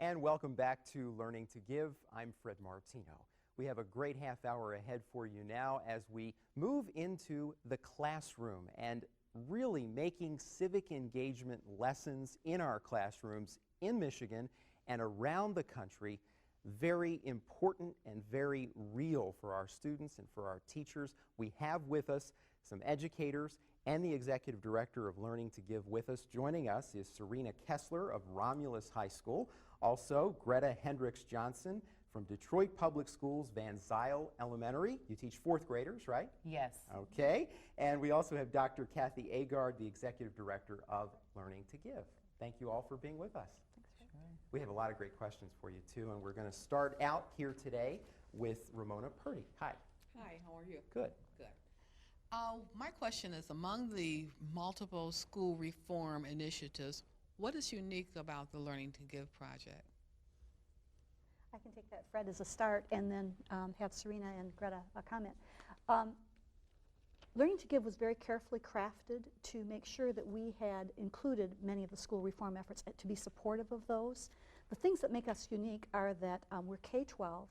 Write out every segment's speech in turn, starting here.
And welcome back to Learning to Give. I'm Fred Martino. We have a great half hour ahead for you now as we move into the classroom and really making civic engagement lessons in our classrooms in Michigan and around the country very important and very real for our students and for our teachers. We have with us some educators and the Executive Director of Learning to Give with us. Joining us is Serena Kessler of Romulus High School. Also, Greta Hendricks Johnson from Detroit Public Schools, Van Zyl Elementary. You teach fourth graders, right? Yes. Okay. And we also have Dr. Cathy Agard, the Executive Director of Learning to Give. Thank you all for being with us. Sure. We have a lot of great questions for you, too, and we're going to start out here today with Ramona Purdy. Hi. Hi, how are you? Good. Good. My question is, among the multiple school reform initiatives, what is unique about the Learning to Give project? I can take that, Fred, as a start, and then have Serena and Greta comment. Learning to Give was very carefully crafted to make sure that we had included many of the school reform efforts to be supportive of those. The things that make us unique are that we're K-12,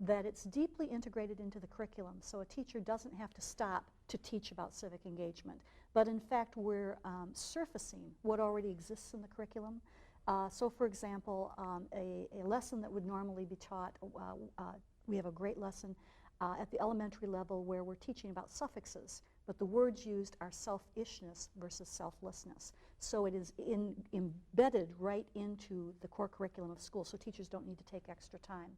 that it's deeply integrated into the curriculum, so a teacher doesn't have to stop to teach about civic engagement. But in fact, we're surfacing what already exists in the curriculum. So for example, a lesson that would normally be taught, we have a great lesson at the elementary level where we're teaching about suffixes, but the words used are selfishness versus selflessness. So it is embedded right into the core curriculum of school, so teachers don't need to take extra time.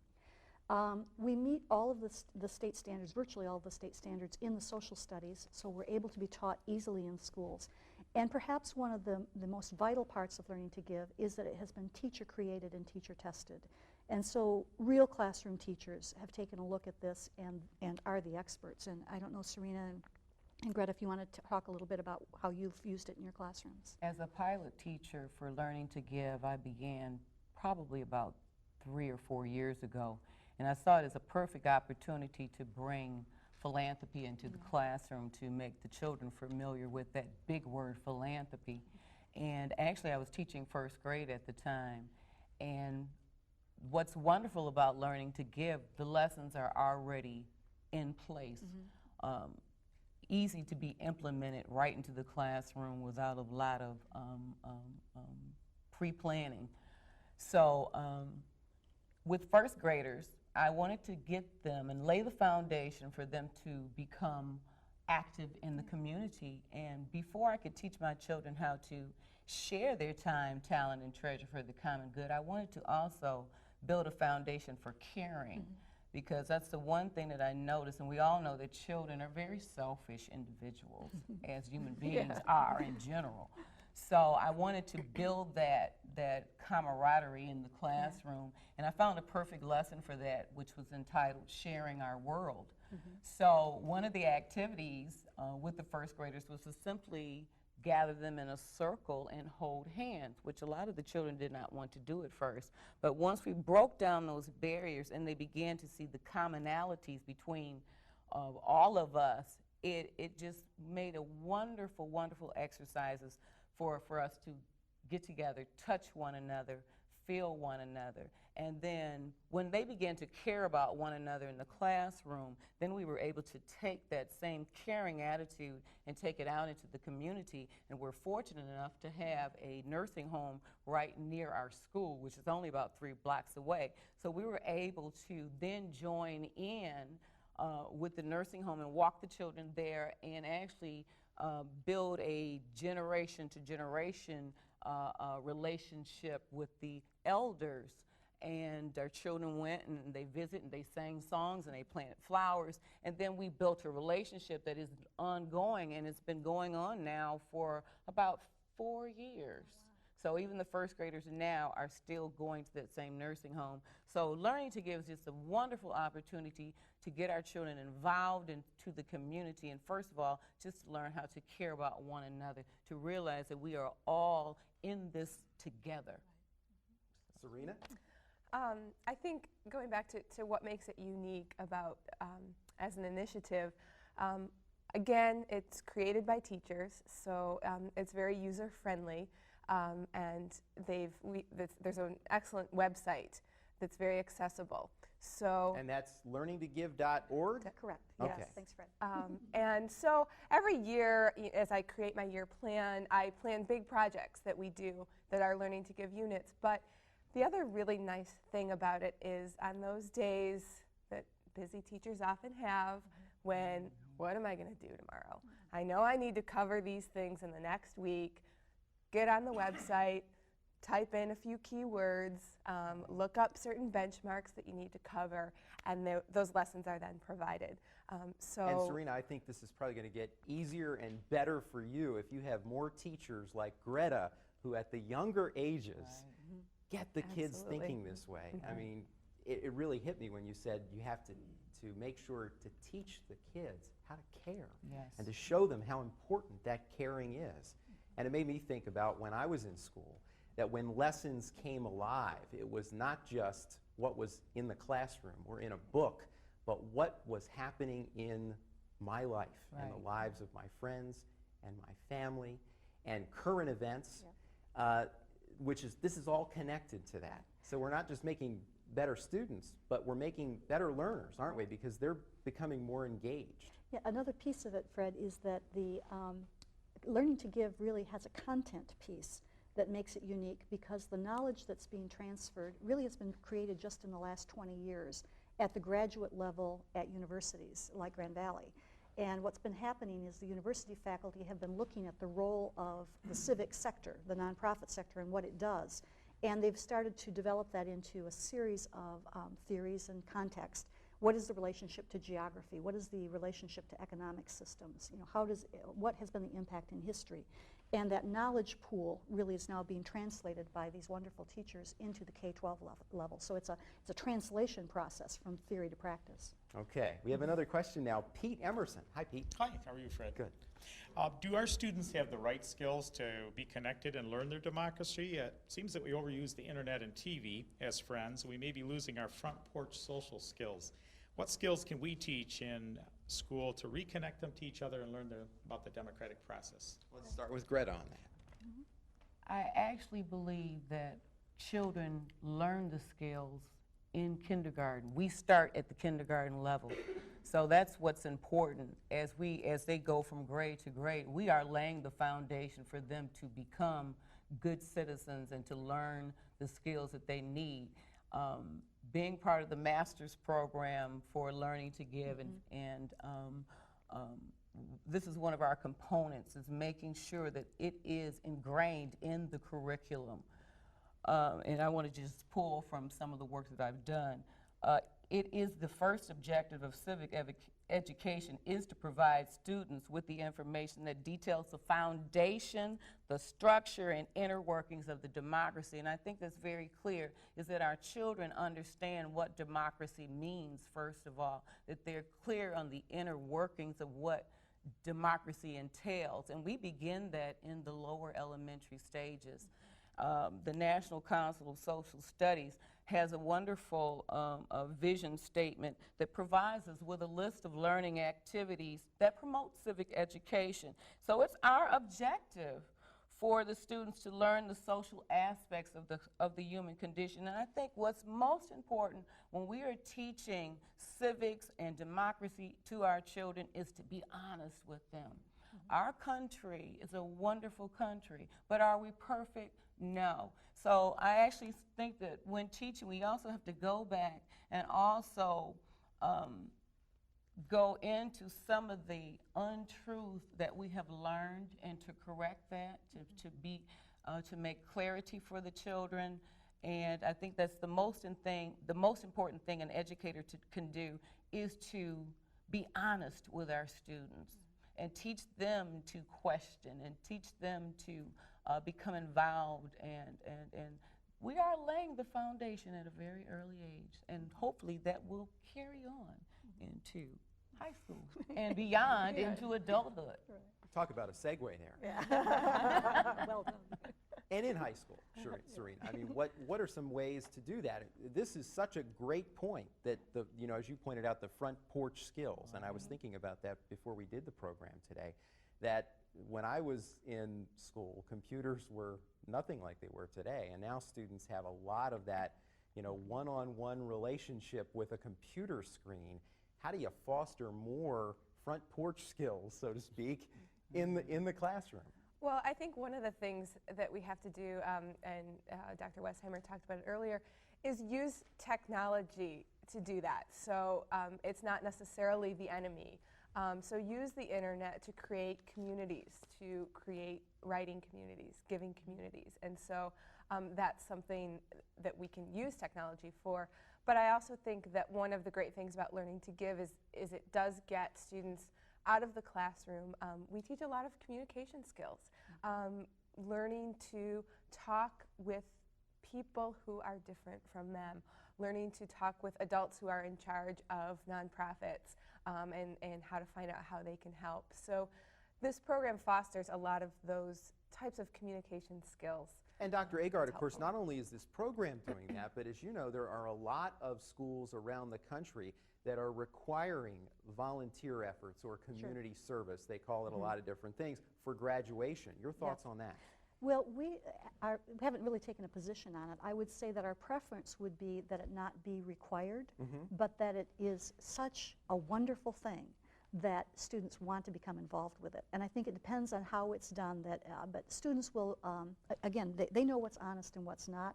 We meet all of the state standards, virtually all of the state standards in the social studies, so we're able to be taught easily in schools. And perhaps one of the most vital parts of Learning to Give is that it has been teacher created and teacher tested. And so real classroom teachers have taken a look at this and are the experts. And I don't know, Serena and Greta, if you wanted to talk a little bit about how you've used it in your classrooms. As a pilot teacher for Learning to Give, I began probably about 3 or 4 years ago. And I saw it as a perfect opportunity to bring philanthropy into the classroom, to make the children familiar with that big word, philanthropy. And actually, I was teaching first grade at the time. And what's wonderful about Learning to Give, the lessons are already in place, easy to be implemented right into the classroom without a lot of pre-planning. So with first graders, I wanted to get them and lay the foundation for them to become active in the community. And before I could teach my children how to share their time, talent, and treasure for the common good, I wanted to also build a foundation for caring, because that's the one thing that I noticed, and we all know that children are very selfish individuals, as human beings are in general. So I wanted to build that camaraderie in the classroom, and I found a perfect lesson for that, which was entitled Sharing Our World. So one of the activities with the first graders was to simply gather them in a circle and hold hands, which a lot of the children did not want to do at first. But once we broke down those barriers and they began to see the commonalities between all of us, it just made a wonderful, wonderful exercises for us to get together, touch one another, feel one another. And then when they began to care about one another in the classroom, then we were able to take that same caring attitude and take it out into the community. And we're fortunate enough to have a nursing home right near our school, which is only about 3 blocks away. So we were able to then join in with the nursing home and walk the children there and actually build a generation-to-generation relationship with the elders. And our children went and they visited and they sang songs and they planted flowers. And then we built a relationship that is ongoing, and it's been going on now for about 4 years. So even the first graders now are still going to that same nursing home. So Learning to Give is just a wonderful opportunity to get our children involved into the community, and first of all, just to learn how to care about one another, to realize that we are all in this together. Serena? I think going back to what makes it unique about as an initiative, again, it's created by teachers, so it's very user-friendly. and there's an excellent website that's very accessible. So And that's learningtogive.org? Correct. Okay. Yes. Thanks, Fred. and so every year, as I create my year plan, I plan big projects that we do that are Learning to Give units. But the other really nice thing about it is on those days that busy teachers often have when, what am I going to do tomorrow? I know I need to cover these things in the next week. Get on the website, type in a few keywords, look up certain benchmarks that you need to cover, and those lessons are then provided. And So, Serena, I think this is probably going to get easier and better for you if you have more teachers like Greta who at the younger ages get the kids Absolutely. thinking this way. I mean, it really hit me when you said you have to make sure to teach the kids how to care Yes. and to show them how important that caring is. And it made me think about when I was in school, that when lessons came alive, it was not just what was in the classroom or in a book, but what was happening in my life and the Right. lives of my friends and my family and current events, this is all connected to that. So we're not just making better students, but we're making better learners, aren't we? Because they're becoming more engaged. Yeah, another piece of it, Fred, is that the Learning to Give really has a content piece that makes it unique, because the knowledge that's being transferred really has been created just in the last 20 years at the graduate level at universities like Grand Valley. And what's been happening is the university faculty have been looking at the role of the civic sector, the nonprofit sector, and what it does. And they've started to develop that into a series of theories and context. What is the relationship to geography? What is the relationship to economic systems? You know, what has been the impact in history? And that knowledge pool really is now being translated by these wonderful teachers into the K-12 level. So it's a translation process from theory to practice. Okay, we have another question now. Pete Emerson. Hi, Pete. Hi, how are you, Fred? Good. Do our students have the right skills to be connected and learn their democracy? It seems that we overuse the internet and TV as friends, and we may be losing our front porch social skills. What skills can we teach in school to reconnect them to each other and learn about the democratic process? Let's start with Greta on that. I actually believe that children learn the skills in kindergarten. We start at the kindergarten level. So that's what's important. As they go from grade to grade, we are laying the foundation for them to become good citizens and to learn the skills that they need. Being part of the master's program for Learning to Give, and this is one of our components, is making sure that it is ingrained in the curriculum. And I want to just pull from some of the work that I've done. It is the first objective of civic education is to provide students with the information that details the foundation, the structure, and inner workings of the democracy. And I think that's very clear, is that our children understand what democracy means, first of all, that they're clear on the inner workings of what democracy entails. And we begin that in the lower elementary stages. The National Council of Social Studies has a wonderful vision statement that provides us with a list of learning activities that promote civic education. So it's our objective for the students to learn the social aspects of the human condition. And I think what's most important when we are teaching civics and democracy to our children is to be honest with them. Our country is a wonderful country, but are we perfect? No. So I actually think that when teaching, we also have to go back and also go into some of the untruths that we have learned and to correct that, to make clarity for the children. And I think that's the most important thing an educator can do is to be honest with our students and teach them to question and teach them to become involved, and we are laying the foundation at a very early age, and hopefully that will carry on into high school and beyond into adulthood. Talk about a segue there. Yeah. Well done. And in high school, Serena. I mean, what are some ways to do that? This is such a great point that as you pointed out, the front porch skills, and I was thinking about that before we did the program today, that when I was in school, computers were nothing like they were today, and now students have a lot of that, one-on-one relationship with a computer screen. How do you foster more front porch skills, so to speak, in the classroom? Well, I think one of the things that we have to do, and Dr. Westheimer talked about it earlier, is use technology to do that. So it's not necessarily the enemy. So use the internet to create communities, to create writing communities, giving communities. And so that's something that we can use technology for. But I also think that one of the great things about learning to give is it does get students out of the classroom. We teach a lot of communication skills, learning to talk with people who are different from them, learning to talk with adults who are in charge of nonprofits, and how to find out how they can help. So this program fosters a lot of those types of communication skills. And Dr. Agard, of course, helpful. not only is this program doing that, but as you know, there are a lot of schools around the country that are requiring volunteer efforts or community service. They call it a lot of different things for graduation. Your thoughts on that? Well, we haven't really taken a position on it. I would say that our preference would be that it not be required, but that it is such a wonderful thing that students want to become involved with it. And I think it depends on how it's done, but students will, again, they know what's honest and what's not.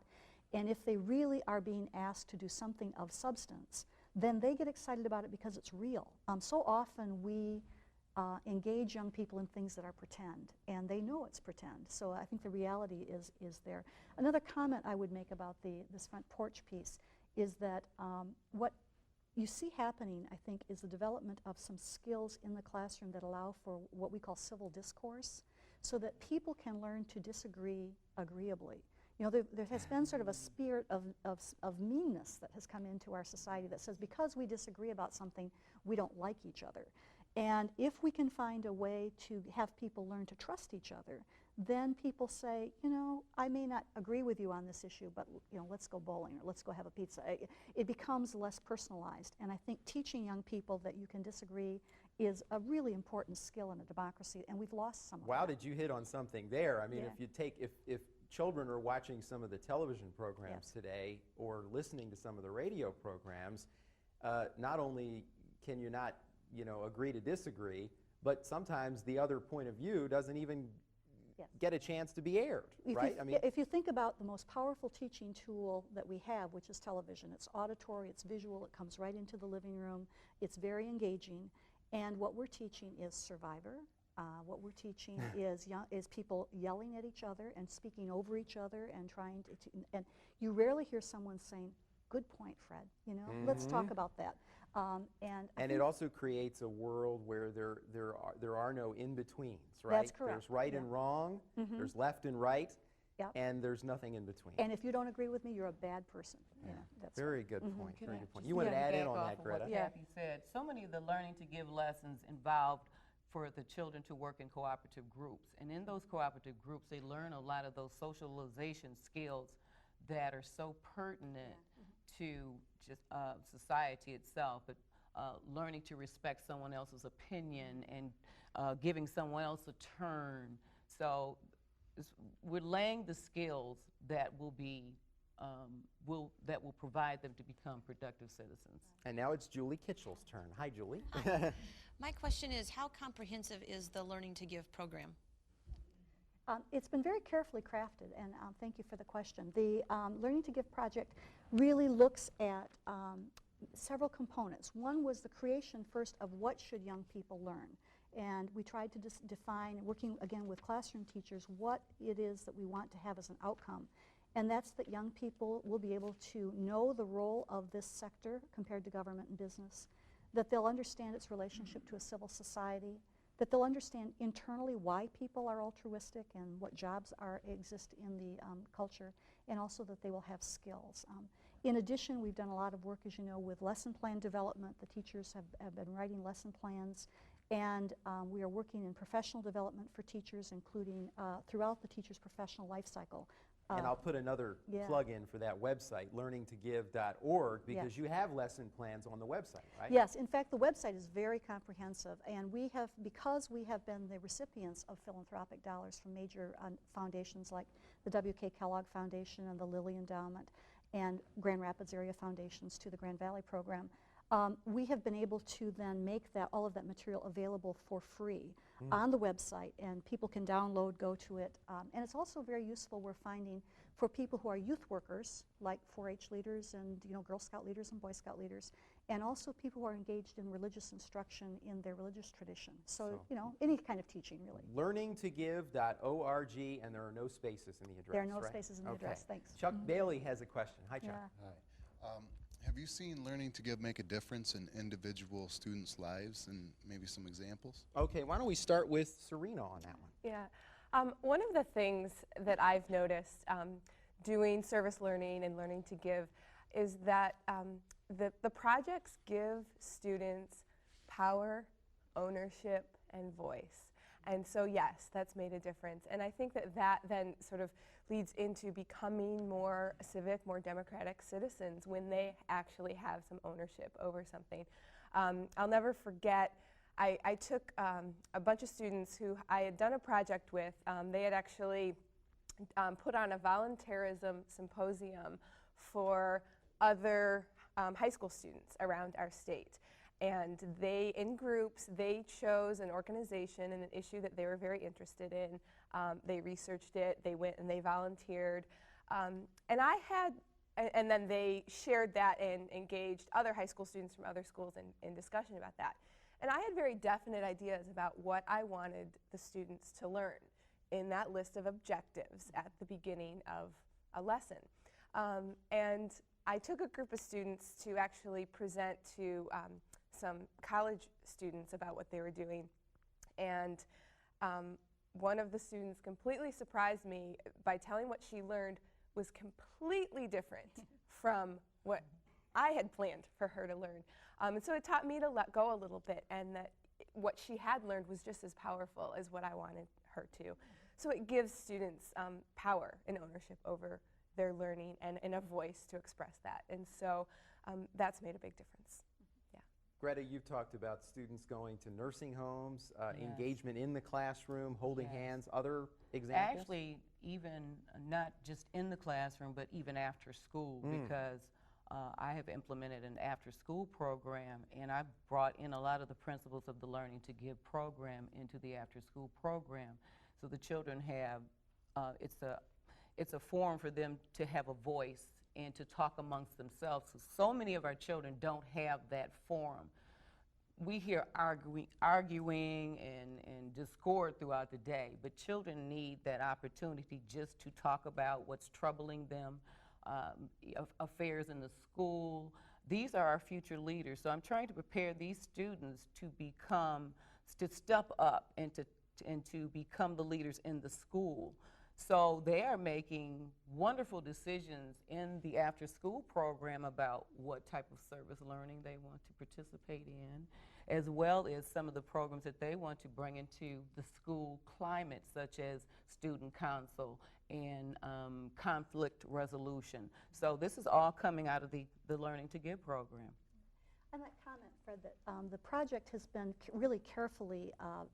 And if they really are being asked to do something of substance, then they get excited about it because it's real. So often we engage young people in things that are pretend, and they know it's pretend. So I think the reality is there. Another comment I would make about this front porch piece is that what you see happening, I think, is the development of some skills in the classroom that allow for what we call civil discourse, so that people can learn to disagree agreeably. There has been sort of a spirit of meanness that has come into our society that says because we disagree about something, we don't like each other. And if we can find a way to have people learn to trust each other, then people say, I may not agree with you on this issue, but let's go bowling or let's go have a pizza. It becomes less personalized. And I think teaching young people that you can disagree is a really important skill in a democracy, and we've lost some of Wow, that. did you hit on something there? I mean, Yeah. if children are watching some of the television programs today or listening to some of the radio programs, not only can you not agree to disagree, but sometimes the other point of view doesn't even get a chance to be aired, right? If you think about the most powerful teaching tool that we have, which is television, it's auditory, it's visual, it comes right into the living room, it's very engaging, and what we're teaching is Survivor. What we're teaching is people yelling at each other and speaking over each other and trying to and you rarely hear someone saying, "Good point, Fred. Let's talk about that." And it also creates a world where there are no in-betweens, right? That's correct. There's right and wrong, there's left and right, and there's nothing in between. And if you don't agree with me, you're a bad person. That's Very good point. Very good point. Just You want to add in piggyback on off that, of Greta? What Cathy said. So many of the learning to give lessons involved for the children to work in cooperative groups. And in those cooperative groups, they learn a lot of those socialization skills that are so pertinent to just society itself, but learning to respect someone else's opinion and giving someone else a turn. So we're laying the skills that will be that will provide them to become productive citizens. And now it's Julie Kitchell's turn. Hi, Julie. Hi. My question is, how comprehensive is the Learning to Give program? It's been very carefully crafted, and thank you for the question. The Learning to Give project really looks at several components. One was the creation first of what should young people learn. And we tried to define, working again with classroom teachers, what it is that we want to have as an outcome. And that's that young people will be able to know the role of this sector compared to government and business, that they'll understand its relationship to a civil society, that they'll understand internally why people are altruistic and what jobs exist in the culture, and also that they will have skills. In addition, we've done a lot of work, as you know, with lesson plan development. The teachers have been writing lesson plans, and we are working in professional development for teachers, including throughout the teacher's professional life cycle. And I'll put another yeah. plug in for that website, learningtogive.org, because Yes. you have lesson plans on the website, right? Yes, in fact, the website is very comprehensive, and we have, because we have been the recipients of philanthropic dollars from major foundations like the W.K. Kellogg Foundation and the Lilly Endowment and Grand Rapids Area Foundations to the Grand Valley Program, we have been able to then make all of that material available for free on the website, and people can download, go to it, and it's also very useful, we're finding, for people who are youth workers, like 4-H leaders and Girl Scout leaders and Boy Scout leaders, and also people who are engaged in religious instruction in their religious tradition. So any kind of teaching, really. Learningtogive.org, and there are no spaces in the address, There are no right? spaces in the address, thanks. Chuck Bailey has a question. Hi, Chuck. Yeah. Hi. Have you seen Learning to Give make a difference in individual students' lives, and maybe some examples? Okay, why don't we start with Serena on that one? Yeah. One of the things that I've noticed doing service learning and Learning to Give is that the projects give students power, ownership, and voice. And so yes, that's made a difference. And I think that then sort of leads into becoming more civic, more democratic citizens when they actually have some ownership over something. I'll never forget, I took a bunch of students who I had done a project with. They had actually put on a volunteerism symposium for other high school students around our state. And they, in groups, they chose an organization and an issue that they were very interested in. They researched it, they went and they volunteered. And then they shared that and engaged other high school students from other schools in discussion about that. And I had very definite ideas about what I wanted the students to learn in that list of objectives at the beginning of a lesson. And I took a group of students to actually present to some college students about what they were doing. And one of the students completely surprised me by telling what she learned was completely different from what I had planned for her to learn. And so it taught me to let go a little bit, and that what she had learned was just as powerful as what I wanted her to. So it gives students power and ownership over their learning and a voice to express that. And so that's made a big difference. Greta, you've talked about students going to nursing homes, Yes. engagement in the classroom, holding Yes. hands. Other examples? Actually, even not just in the classroom, but even after school, because I have implemented an after-school program, and I've brought in a lot of the principles of the Learning to Give program into the after-school program. So the children have, it's a forum for them to have a voice and to talk amongst themselves. So many of our children don't have that forum. We hear arguing and discord throughout the day, but children need that opportunity just to talk about what's troubling them, affairs in the school. These are our future leaders, so I'm trying to prepare these students to step up and to become the leaders in the school. So they are making wonderful decisions in the after-school program about what type of service learning they want to participate in, as well as some of the programs that they want to bring into the school climate, such as student council and conflict resolution. So this is all coming out of the Learning to Give program. And that comment, Fred, that the project has been really carefully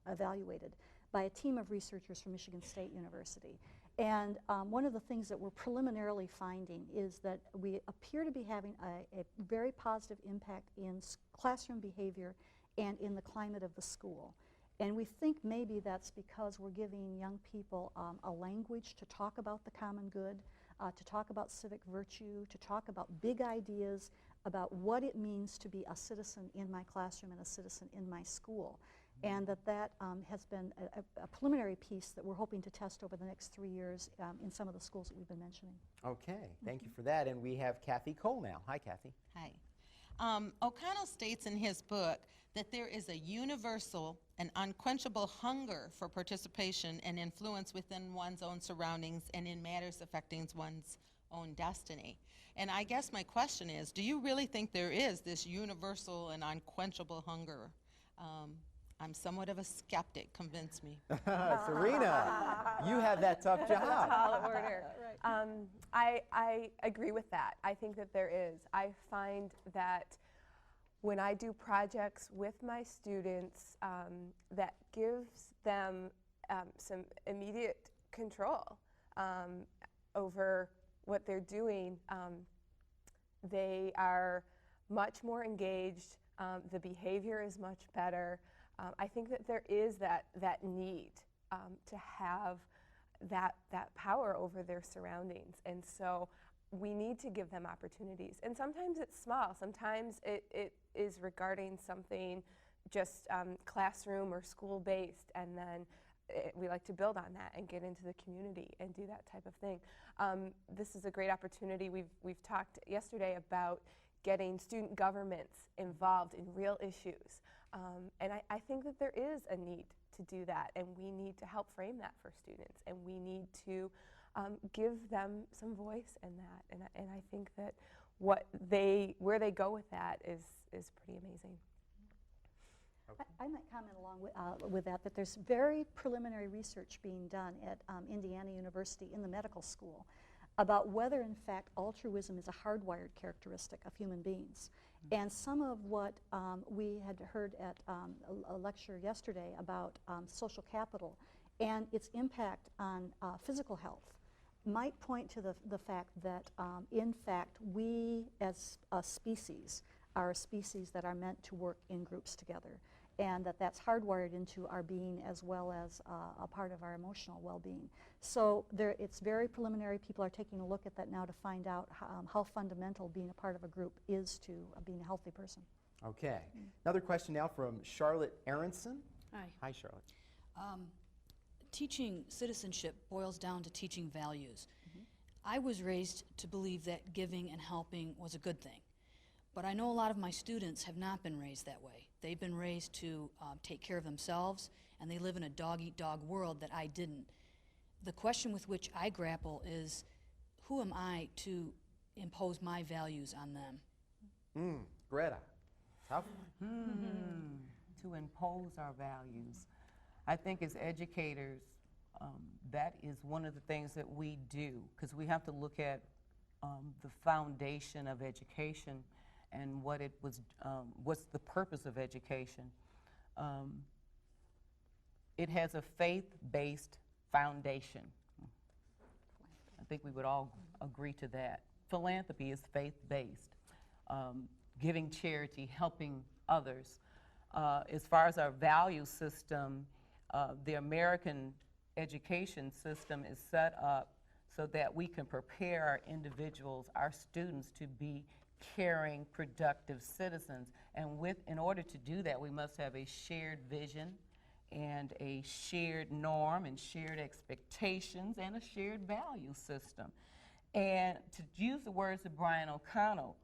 evaluated by a team of researchers from Michigan State University. And one of the things that we're preliminarily finding is that we appear to be having a very positive impact in classroom behavior and in the climate of the school. And we think maybe that's because we're giving young people a language to talk about the common good, to talk about civic virtue, to talk about big ideas about what it means to be a citizen in my classroom and a citizen in my school. And that has been a preliminary piece that we're hoping to test over the next 3 years in some of the schools that we've been mentioning. Okay, thank you for that. And we have Cathy Cole now. Hi, Cathy. Hi. O'Connell states in his book that there is a universal and unquenchable hunger for participation and influence within one's own surroundings and in matters affecting one's own destiny. And I guess my question is, do you really think there is this universal and unquenchable hunger I'm somewhat of a skeptic. Convince me. Serena, you have that tough job. Tall order. I agree with that. I think that there is. I find that when I do projects with my students, that gives them some immediate control over what they're doing. They are much more engaged. The behavior is much better. I think that there is that need to have that power over their surroundings, and so we need to give them opportunities. And sometimes it's small. Sometimes it is regarding something just classroom or school-based, and then we like to build on that and get into the community and do that type of thing. This is a great opportunity. We've talked yesterday about getting student governments involved in real issues. And I think that there is a need to do that, and we need to help frame that for students, and we need to give them some voice in that. And I think that where they go with that is pretty amazing. I might comment along with that there's very preliminary research being done at Indiana University in the medical school about whether, in fact, altruism is a hardwired characteristic of human beings. And some of what we had heard at a lecture yesterday about social capital and its impact on physical health might point to the fact that, in fact, we as a species are a species that are meant to work in groups together, and that's hardwired into our being as well as a part of our emotional well-being. So it's very preliminary. People are taking a look at that now to find out how fundamental being a part of a group is to being a healthy person. Okay. Another question now from Charlotte Aronson. Hi. Hi, Charlotte. Teaching citizenship boils down to teaching values. I was raised to believe that giving and helping was a good thing. But I know a lot of my students have not been raised that way. They've been raised to take care of themselves, and they live in a dog-eat-dog world that I didn't. The question with which I grapple is, who am I to impose my values on them? Greta, tough. To impose our values. I think as educators, that is one of the things that we do, because we have to look at the foundation of education and what it was, what's the purpose of education. It has a faith-based foundation. I think we would all agree to that. Philanthropy is faith-based. Giving charity, helping others. As far as our value system, the American education system is set up so that we can prepare our individuals, our students, to be caring, productive citizens. And in order to do that, we must have a shared vision and a shared norm and shared expectations and a shared value system. And to use the words of Brian O'Connell,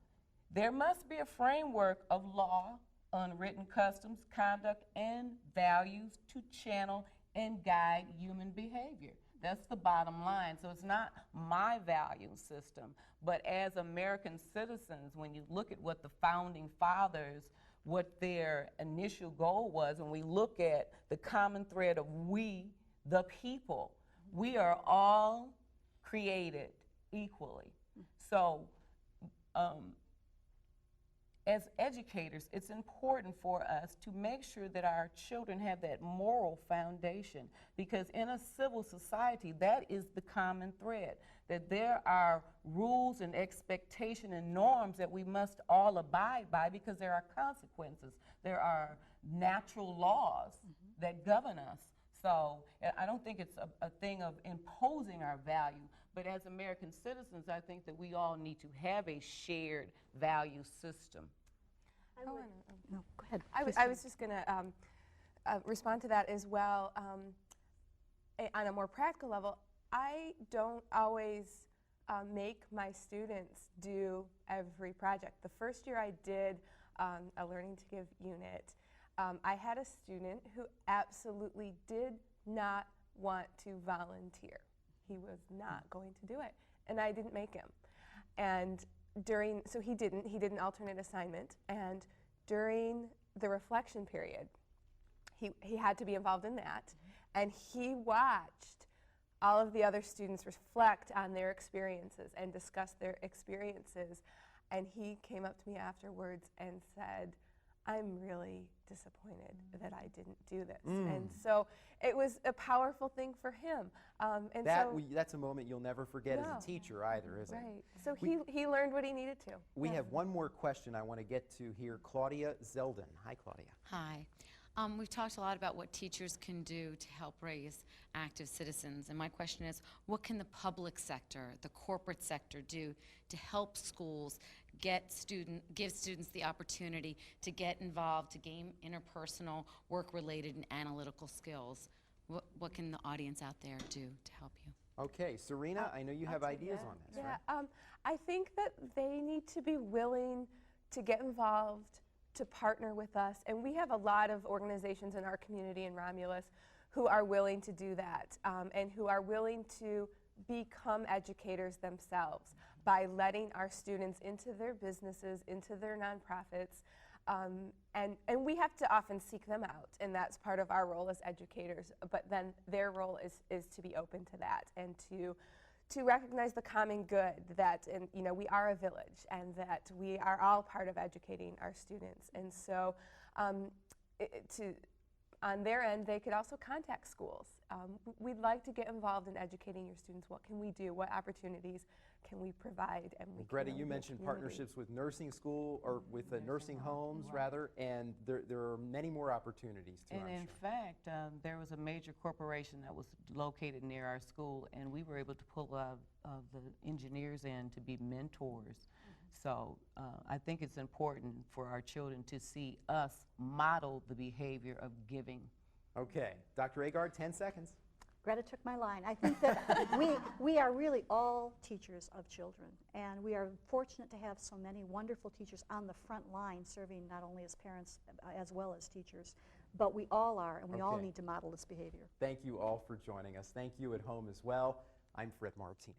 there must be a framework of law, unwritten customs, conduct, and values to channel and guide human behavior. That's the bottom line. So it's not my value system, but as American citizens, when you look at what the founding fathers, what their initial goal was, and we look at the common thread of we, the people, we are all created equally. So as educators, it's important for us to make sure that our children have that moral foundation, because in a civil society, that is the common thread, that there are rules and expectations and norms that we must all abide by, because there are consequences. There are natural laws that govern us. So I don't think it's a thing of imposing our value, but as American citizens, I think that we all need to have a shared value system. No, go ahead. I was just going to respond to that as well. On a more practical level, I don't always make my students do every project. The first year I did a Learning to Give unit, I had a student who absolutely did not want to volunteer. He was not going to do it, and I didn't make him. And so he did an alternate assignment, and during the reflection period, he had to be involved in that. And he watched all of the other students reflect on their experiences and discuss their experiences. And he came up to me afterwards and said, I'm really disappointed that I didn't do this. And so it was a powerful thing for him. And That's a moment you'll never forget as a teacher either, is it? Right. So he learned what he needed to. We have one more question I want to get to here. Claudia Zeldin. Hi, Claudia. Hi. We've talked a lot about what teachers can do to help raise active citizens, and my question is, what can the public sector, the corporate sector do to help schools give students the opportunity to get involved, to gain interpersonal, work-related, and analytical skills? What can the audience out there do to help you? Okay, Serena, I know you have ideas on this, right? I think that they need to be willing to get involved, to partner with us, and we have a lot of organizations in our community in Romulus who are willing to do that, and who are willing to become educators themselves by letting our students into their businesses, into their nonprofits, and we have to often seek them out, and that's part of our role as educators, but then their role is to be open to that and to recognize the common good that, we are a village and that we are all part of educating our students. And so on their end, they could also contact schools. We'd like to get involved in educating your students. What can we do? What opportunities can we provide? And Greta, you mentioned partnerships with nursing school, or with nursing homes, rather, and there are many more opportunities too, And in fact, there was a major corporation that was located near our school, and we were able to pull the engineers in to be mentors. So I think it's important for our children to see us model the behavior of giving. Okay, Dr. Agard, 10 seconds. Greta took my line. I think that we are really all teachers of children, and we are fortunate to have so many wonderful teachers on the front line serving not only as parents as well as teachers, but we all are, and we all need to model this behavior. Thank you all for joining us. Thank you at home as well. I'm Fred Martino.